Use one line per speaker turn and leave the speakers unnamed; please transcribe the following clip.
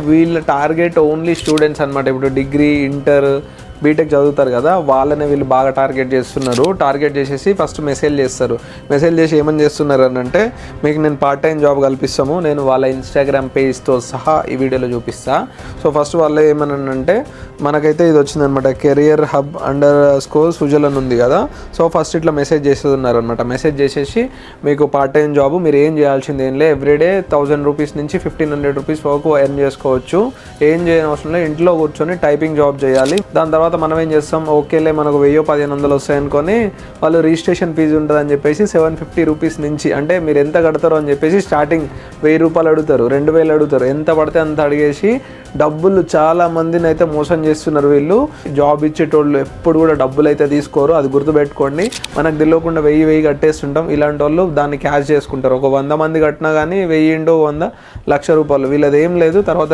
వీళ్ళ target only students అనమాట. ఇప్పుడు డిగ్రీ, ఇంటర్, బీటెక్ చదువుతారు కదా, వాళ్ళనే వీళ్ళు బాగా టార్గెట్ చేస్తున్నారు. టార్గెట్ చేసేసి ఫస్ట్ మెసేజ్ చేస్తారు. మెసేజ్ చేసి ఏమని చేస్తున్నారు అని అంటే, మీకు నేను పార్ట్ టైం జాబ్ కల్పిస్తాము, నేను వాళ్ళ ఇన్స్టాగ్రామ్ పేజ్తో సహా ఈ వీడియోలో చూపిస్తా. సో ఫస్ట్ వాళ్ళు ఏమనంటే, మనకైతే ఇది వచ్చిందనమాట, కెరియర్ హబ్ _ సుజల్ అని ఉంది కదా. సో ఫస్ట్ ఇట్లా మెసేజ్ చేస్తున్నారు అనమాట. మెసేజ్ చేసేసి మీకు పార్ట్ టైం జాబ్, మీరు ఏం చేయాల్సింది ఏం లే, ఎవ్రీడే 1000 రూపీస్ నుంచి 1500 రూపీస్ వరకు ఎర్న్ చేసుకోవచ్చు. ఏం చేయని అవసరం లేదు, ఇంట్లో కూర్చొని టైపింగ్ జాబ్ చేయాలి. దాని తర్వాత మనం ఏం చేస్తాం, ఓకేలే మనకు 1000-1500 వస్తాయి అనుకొని వాళ్ళు రిజిస్ట్రేషన్ ఫీజు ఉంటుందని చెప్పేసి 750 రూపీస్ నుంచి, అంటే మీరు ఎంత కడతారో అని చెప్పేసి స్టార్టింగ్ 1000 రూపాయలు అడుగుతారు, 2000 అడుగుతారు, ఎంత పడితే అంత అడిగేసి డబ్బులు చాలా మందిని అయితే మోసం చేస్తున్నారు వీళ్ళు. జాబ్ ఇచ్చేటోళ్ళు ఎప్పుడు కూడా డబ్బులు అయితే తీసుకోరు, అది గుర్తుపెట్టుకోండి. మనకు తెలియకుండా 1000 కట్టేస్తుంటాం. ఇలాంటి వాళ్ళు దాన్ని క్యాష్ చేసుకుంటారు. ఒక 100 మంది కట్టినా కానీ 1000 100 1,00,000 రూపాయలు, వీళ్ళది ఏం లేదు. తర్వాత